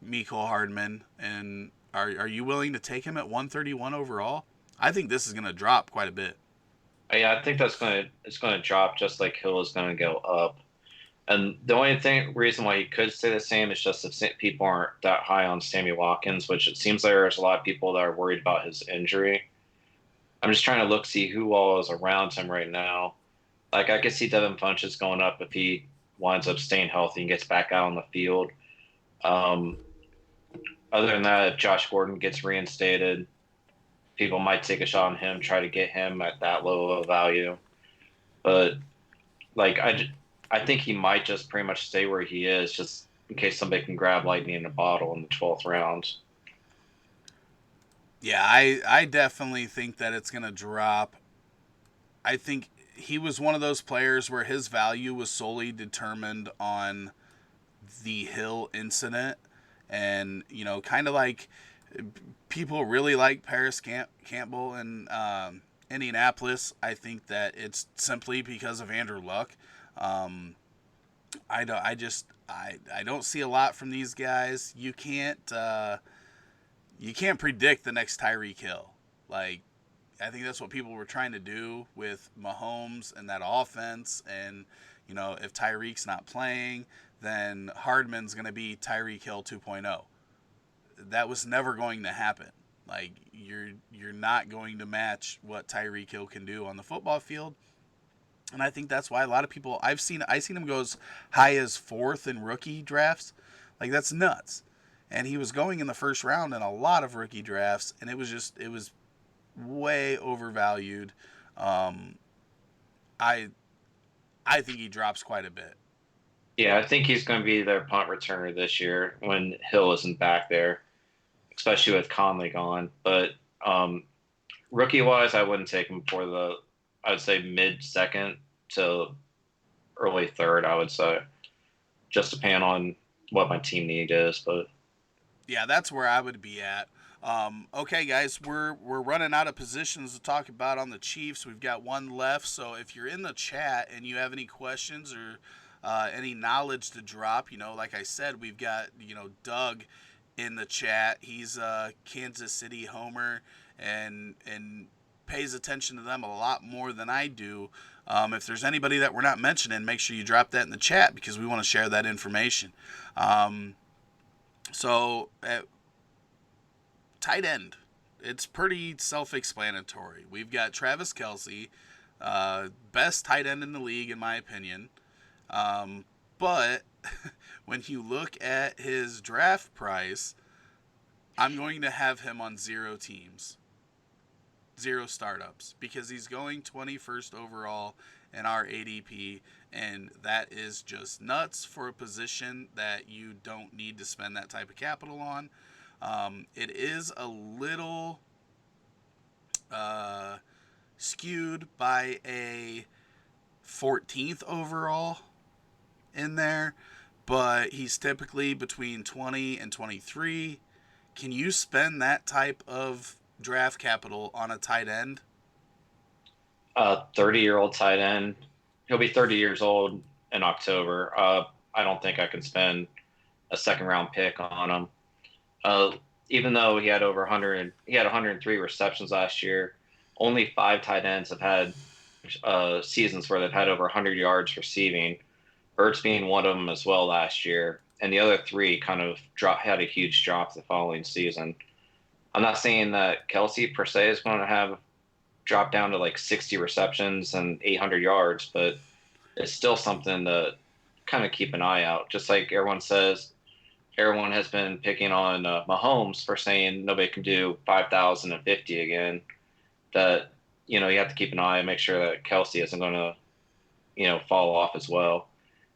Mecole Hardman, and Are you willing to take him at 131 overall? I think this is going to drop quite a bit. Yeah, I think it's gonna drop just like Hill is gonna go up. And the only reason why he could stay the same is just if people aren't that high on Sammy Watkins, which it seems like there's a lot of people that are worried about his injury. I'm just trying to see who all is around him right now. Like I could see Devin Funchess going up if he winds up staying healthy and gets back out on the field. Um, Other than that, if Josh Gordon gets reinstated, people might take a shot on him, try to get him at that low of a value. But like I think he might just pretty much stay where he is, just in case somebody can grab lightning in a bottle in the 12th round. Yeah, I definitely think that it's going to drop. I think he was one of those players where his value was solely determined on the Hill incident. And, kind of like people really like Paris Campbell in Indianapolis. I think that it's simply because of Andrew Luck. I don't see a lot from these guys. You can't predict the next Tyreek Hill. Like, I think that's what people were trying to do with Mahomes and that offense. And, if Tyreek's not playing, then Hardman's going to be Tyreek Hill 2.0. That was never going to happen. Like, you're not going to match what Tyreek Hill can do on the football field. And I think that's why a lot of people I've seen him go as high as 4th in rookie drafts. Like, that's nuts. And he was going in the first round in a lot of rookie drafts, and it was way overvalued. I think he drops quite a bit. Yeah, I think he's going to be their punt returner this year when Hill isn't back there, especially with Conley gone. But rookie wise, I wouldn't take him for I would say mid second to early third. I would say, just depending on what my team need is. But yeah, that's where I would be at. Okay, guys, we're running out of positions to talk about on the Chiefs. We've got one left, so if you're in the chat and you have any questions or any knowledge to drop, like I said, we've got Doug in the chat. He's a Kansas City homer and pays attention to them a lot more than I do. If there's anybody that we're not mentioning, make sure you drop that in the chat because we want to share that information. So, tight end, it's pretty self-explanatory. We've got Travis Kelce, best tight end in the league, in my opinion. But when you look at his draft price, I'm going to have him on 0 teams, 0 startups, because he's going 21st overall in our ADP, and that is just nuts for a position that you don't need to spend that type of capital on. It is a little skewed by a 14th overall in there, but he's typically between 20 and 23. Can you spend that type of draft capital on a tight end? 30-year-old tight end. He'll be 30 years old in October. I don't think I can spend a second-round pick on him. Even though he had 103 receptions last year. Only 5 tight ends have had seasons where they've had over 100 yards receiving. Ertz being one of them as well last year, and the other 3 kind of had a huge drop the following season. I'm not saying that Kelce per se is going to have dropped down to like 60 receptions and 800 yards, but it's still something to kind of keep an eye out. Just like everyone says, everyone has been picking on Mahomes for saying nobody can do 5,050 again. That you have to keep an eye and make sure that Kelce isn't going to fall off as well.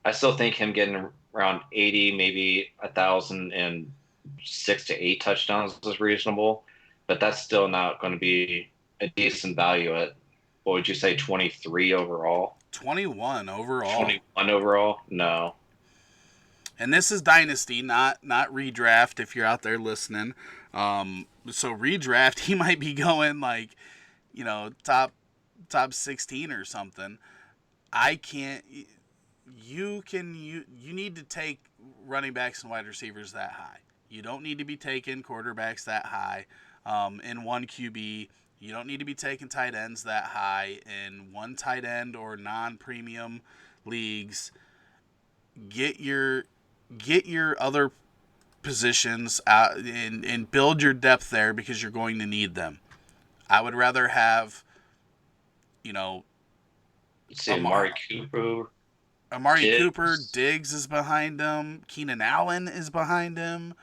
I still think him getting around 80, maybe 1,000 and 6 to 8 touchdowns is reasonable, but that's still not going to be a decent value at, what would you say, 23 overall? 21 overall. 21 overall? No. And this is dynasty, not redraft. If you're out there listening, so redraft, he might be going like, top 16 or something. I can't. You need to take running backs and wide receivers that high. You don't need to be taking quarterbacks that high in one QB. You don't need to be taking tight ends that high in one tight end or non-premium leagues. Get your other positions out and build your depth there because you're going to need them. I would rather have, you know, Let's see, Amari Cooper, Amari Cooper, Diggs. Diggs is behind him, Keenan Allen is behind him,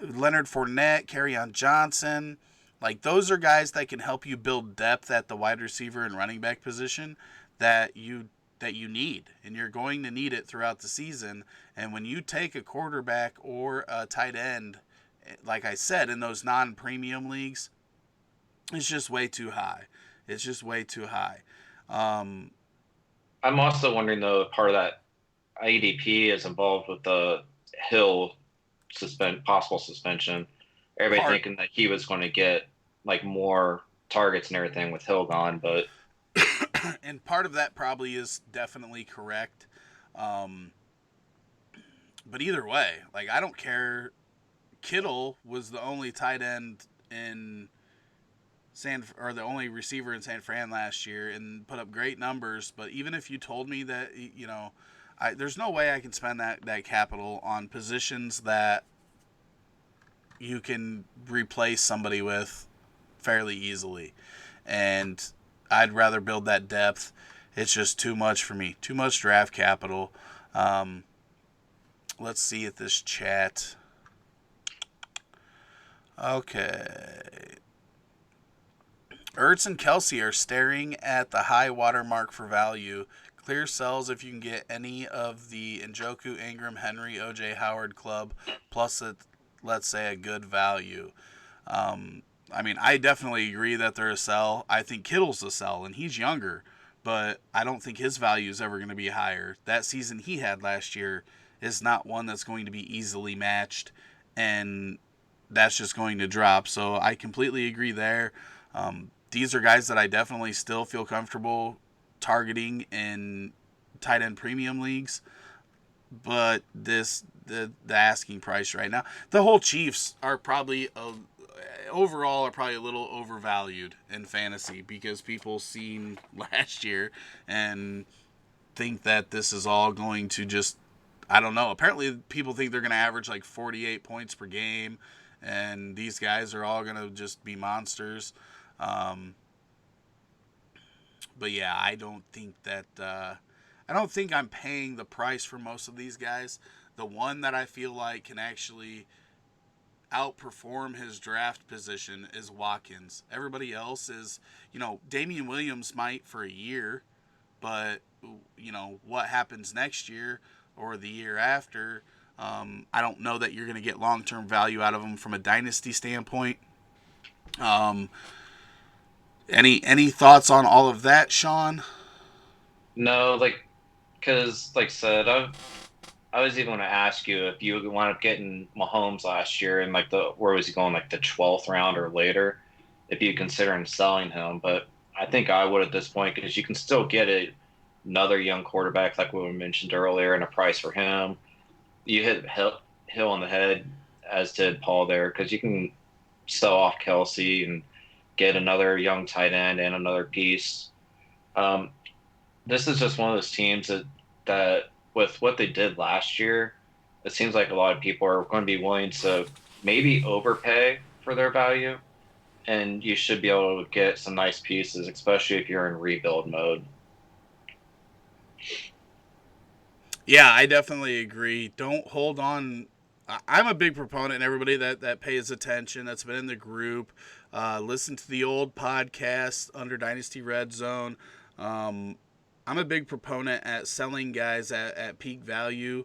Leonard Fournette, Kerryon Johnson. Like, those are guys that can help you build depth at the wide receiver and running back position that you need, and you're going to need it throughout the season. And when you take a quarterback or a tight end, like I said, in those non-premium leagues, it's just way too high. It's just way too high. I'm also wondering though, if part of that ADP is involved with the Hill possible suspension. Everybody thinking that he was going to get like more targets and everything with Hill gone, but and part of that probably is definitely correct. But either way, like, I don't care. Kittle was the only tight end in or the only receiver in San Fran last year and put up great numbers. But even if you told me that, there's no way I can spend that capital on positions that you can replace somebody with fairly easily. And I'd rather build that depth. It's just too much for me. Too much draft capital. Let's see at this chat. Okay. Ertz and Kelce are staring at the high water mark for value. Clear sells if you can get any of the Njoku, Ingram, Henry, OJ Howard club, plus let's say a good value. I definitely agree that they're a sell. I think Kittle's a sell, and he's younger, but I don't think his value is ever going to be higher. That season he had last year is not one that's going to be easily matched, and that's just going to drop. So I completely agree there. These are guys that I definitely still feel comfortable targeting in tight end premium leagues, but the asking price right now, the whole Chiefs are probably overall are probably a little overvalued in fantasy because people seen last year and think that this is all going to just, I don't know. Apparently people think they're going to average like 48 points per game, and these guys are all going to just be monsters. But yeah, I don't think I'm paying the price for most of these guys. The one that I feel like can actually outperform his draft position is Watkins. Everybody else is, Damien Williams might for a year, but what happens next year or the year after, I don't know that you're going to get long-term value out of him from a dynasty standpoint. Any thoughts on all of that, Sean? no, because like I said, I was even going to ask you if you wound up getting Mahomes last year and where was he going, like the 12th round or later, if you considering selling him. But I think I would at this point because you can still get another young quarterback like we mentioned earlier and a price for him. You hit Hill on the head, as did Paul there, because you can sell off Kelce and get another young tight end and another piece. This is just one of those teams that with what they did last year, it seems like a lot of people are going to be willing to maybe overpay for their value, and you should be able to get some nice pieces, especially if you're in rebuild mode. Yeah, I definitely agree. Don't hold on. I'm a big proponent, and everybody that pays attention, that's been in the group, listen to the old podcast under Dynasty Red Zone. I'm a big proponent at selling guys at peak value.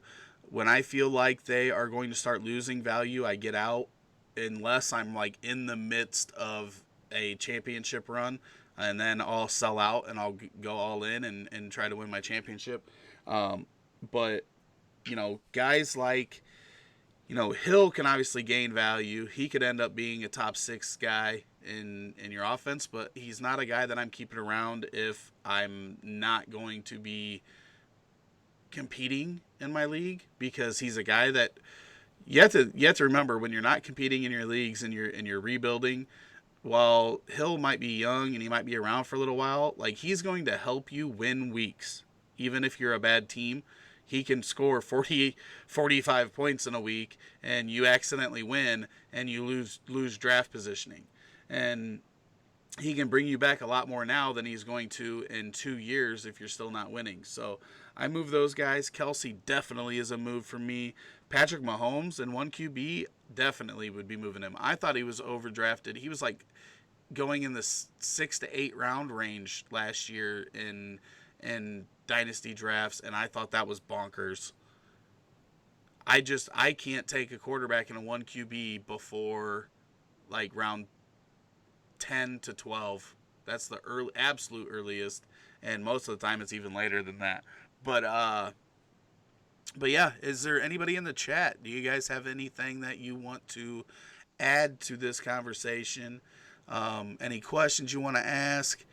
When I feel like they are going to start losing value, I get out unless I'm like in the midst of a championship run, and then I'll sell out and I'll go all in and try to win my championship. But, guys like, Hill can obviously gain value. He could end up being a top 6 guy in your offense, but he's not a guy that I'm keeping around if I'm not going to be competing in my league, because he's a guy that You have to remember when you're not competing in your leagues and you're rebuilding. While Hill might be young and he might be around for a little while, like he's going to help you win weeks. Even if you're a bad team, he can score 40, 45 points in a week and you accidentally win and you lose draft positioning. And he can bring you back a lot more now than he's going to in 2 years if you're still not winning. So I move those guys. Kelce definitely is a move for me. Patrick Mahomes and 1 QB definitely would be moving him. I thought he was overdrafted. He was like going in the 6 to 8 round range last year in dynasty drafts, and I thought that was bonkers. I can't take a quarterback in a 1 QB before like round 10 to 12. That's the absolute earliest, and most of the time it's even later than that. But yeah, is there anybody in the chat? Do you guys have anything that you want to add to this conversation? Any questions you want to ask?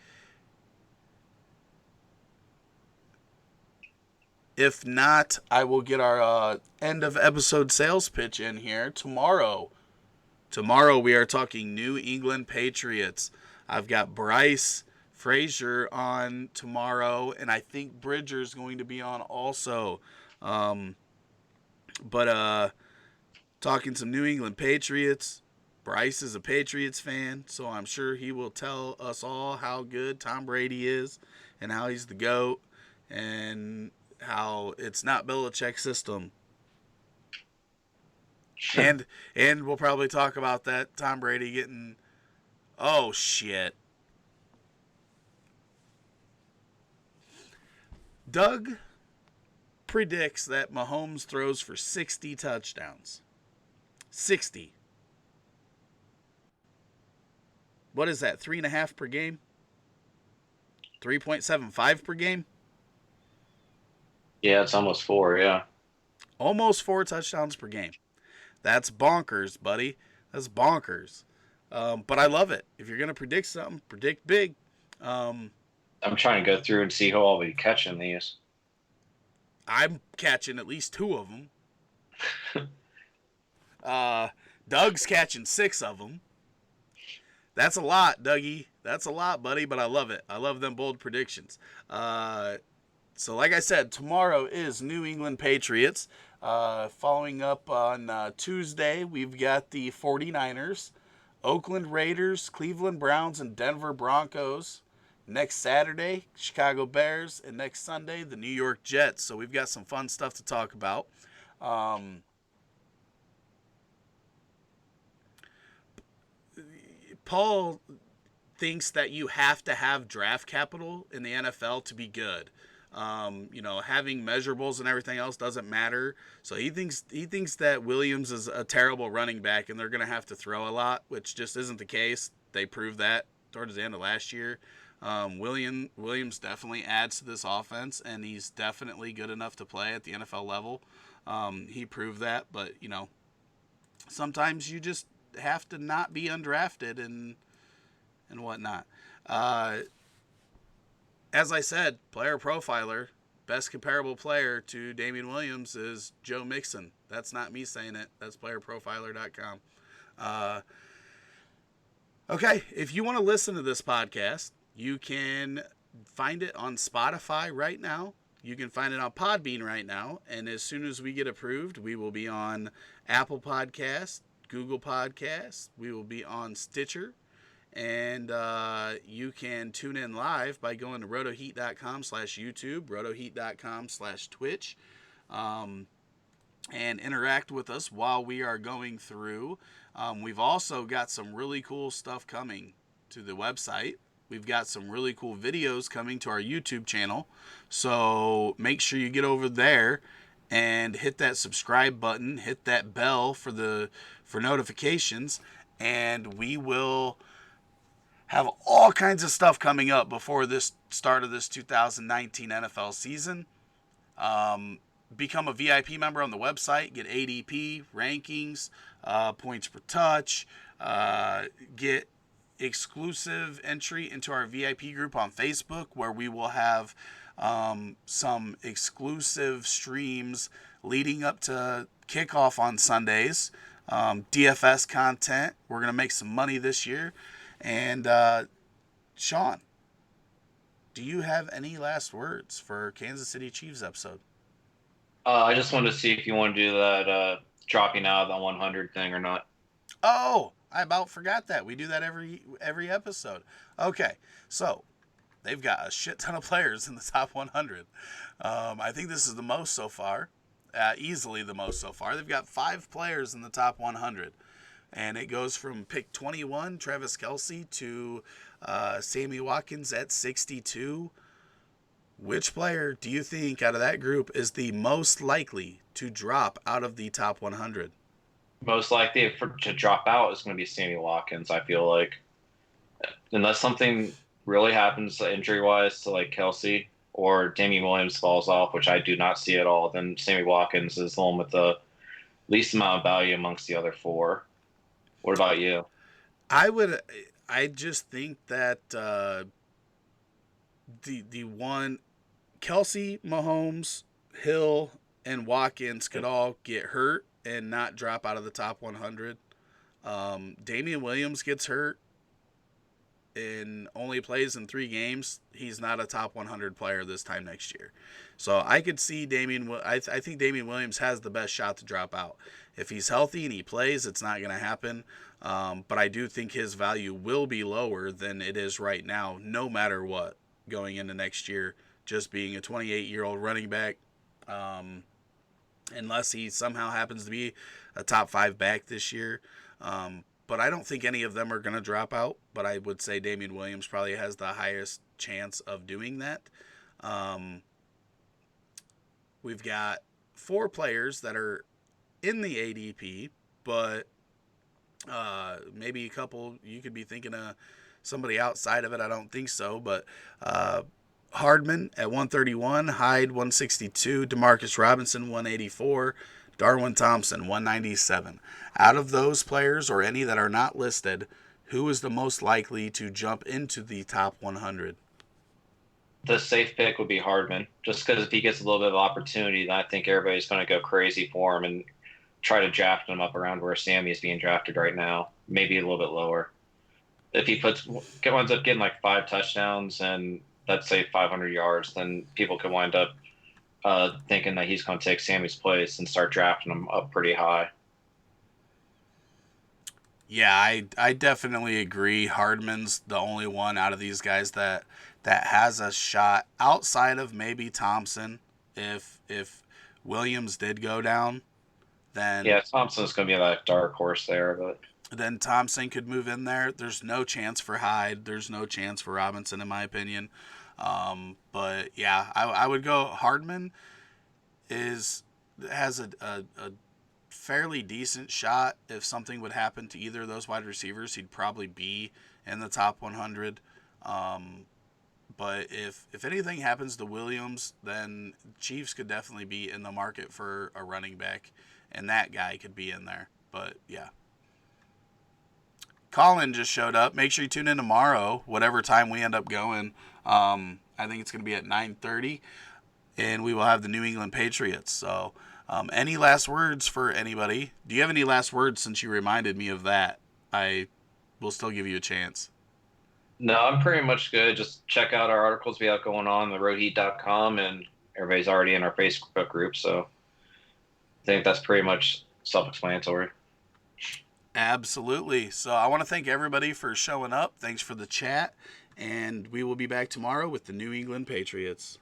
If not, I will get our end of episode sales pitch in here tomorrow. Tomorrow we are talking New England Patriots. I've got Bryce Frazier on tomorrow, and I think Bridger's going to be on also. But talking some New England Patriots. Bryce is a Patriots fan, so I'm sure he will tell us all how good Tom Brady is and how he's the GOAT and how it's not Belichick's system. and we'll probably talk about that Tom Brady getting shit. Doug predicts that Mahomes throws for 60 touchdowns. 60. What is that? 3.5 per game? 3.75 per game? Yeah, it's almost 4, yeah. Almost 4 touchdowns per game. That's bonkers, buddy. That's bonkers. But I love it. If you're going to predict something, predict big. I'm trying to go through and see who I'll be catching these. I'm catching at least 2 of them. Doug's catching 6 of them. That's a lot, Dougie. That's a lot, buddy, but I love it. I love them bold predictions. So like I said, tomorrow is New England Patriots. Following up on Tuesday, we've got the 49ers, Oakland Raiders, Cleveland Browns, and Denver Broncos. Next Saturday, Chicago Bears, and next Sunday, the New York Jets. So we've got some fun stuff to talk about. Paul thinks that you have to have draft capital in the NFL to be good. Having measurables and everything else doesn't matter. So he thinks that Williams is a terrible running back and they're going to have to throw a lot, which just isn't the case. They proved that towards the end of last year. Williams definitely adds to this offense, and he's definitely good enough to play at the NFL level. He proved that, but sometimes you just have to not be undrafted and whatnot. As I said, player profiler, best comparable player to Damien Williams is Joe Mixon. That's not me saying it. That's playerprofiler.com. Okay, if you want to listen to this podcast, you can find it on Spotify right now. You can find it on Podbean right now. And as soon as we get approved, we will be on Apple Podcasts, Google Podcasts. We will be on Stitcher. And you can tune in live by going to rotoheat.com/YouTube, rotoheat.com/Twitch, and interact with us while we are going through. We've also got some really cool stuff coming to the website. We've got some really cool videos coming to our YouTube channel. So make sure you get over there and hit that subscribe button, hit that bell for notifications, and we will have all kinds of stuff coming up before this start of this 2019 NFL season. Become a VIP member on the website, get ADP rankings, points per touch, get exclusive entry into our VIP group on Facebook, where we will have some exclusive streams leading up to kickoff on Sundays. DFS content. We're going to make some money this year. And Sean, do you have any last words for Kansas City Chiefs episode? I just wanted to see if you want to do that dropping out of the 100 thing or not. Oh, I about forgot that. We do that every episode. Okay, so they've got a shit ton of players in the top 100. I think this is the most so far. Easily the most so far. They've got 5 players in the top 100. And it goes from pick 21, Travis Kelce, to Sammy Watkins at 62. Which player do you think out of that group is the most likely to drop out of the top 100? Most likely to drop out is going to be Sammy Watkins, I feel like. Unless something really happens injury-wise to like Kelce or Damien Williams falls off, which I do not see at all, then Sammy Watkins is the one with the least amount of value amongst the other 4. What about you? I just think that the one Kelce, Mahomes, Hill, and Watkins could all get hurt and not drop out of the top 100. Damien Williams gets hurt and only plays in 3 games. He's not a top 100 player this time next year. So I could see I think Damien Williams has the best shot to drop out. If he's healthy and he plays, it's not going to happen. But I do think his value will be lower than it is right now, no matter what, going into next year, just being a 28-year-old running back. Unless he somehow happens to be a top 5 back this year. But I don't think any of them are going to drop out. But I would say Damien Williams probably has the highest chance of doing that. We've got 4 players that are in the ADP, but maybe a couple you could be thinking of somebody outside of it. I don't think so. But Hardman at 131, Hyde 162, Demarcus Robinson 184, Darwin Thompson 197. Out of those players or any that are not listed, who is the most likely to jump into the top 100? The safe pick would be Hardman, just because if he gets a little bit of opportunity, then I think everybody's going to go crazy for him and try to draft him up around where Sammy is being drafted right now, maybe a little bit lower. If he winds up getting like 5 touchdowns and let's say 500 yards, then people could wind up thinking that he's going to take Sammy's place and start drafting him up pretty high. Yeah, I definitely agree. Hardman's the only one out of these guys that has a shot outside of maybe Thompson. If Williams did go down, then yeah, Thompson's going to be that dark horse there, but then Thompson could move in there. There's no chance for Hyde. There's no chance for Robinson, in my opinion. But yeah, I would go Hardman has a fairly decent shot. If something would happen to either of those wide receivers, he'd probably be in the top 100. But if anything happens to Williams, then Chiefs could definitely be in the market for a running back, and that guy could be in there. But yeah. Colin just showed up. Make sure you tune in tomorrow, whatever time we end up going. I think it's going to be at 9:30, and we will have the New England Patriots. So any last words for anybody? Do you have any last words since you reminded me of that? I will still give you a chance. no, I'm pretty much good. Just check out our articles we have going on the RotoHeat.com, and everybody's already in our Facebook group, so I think that's pretty much self-explanatory. Absolutely. So I want to thank everybody for showing up. Thanks for the chat, and we will be back tomorrow with the New England Patriots.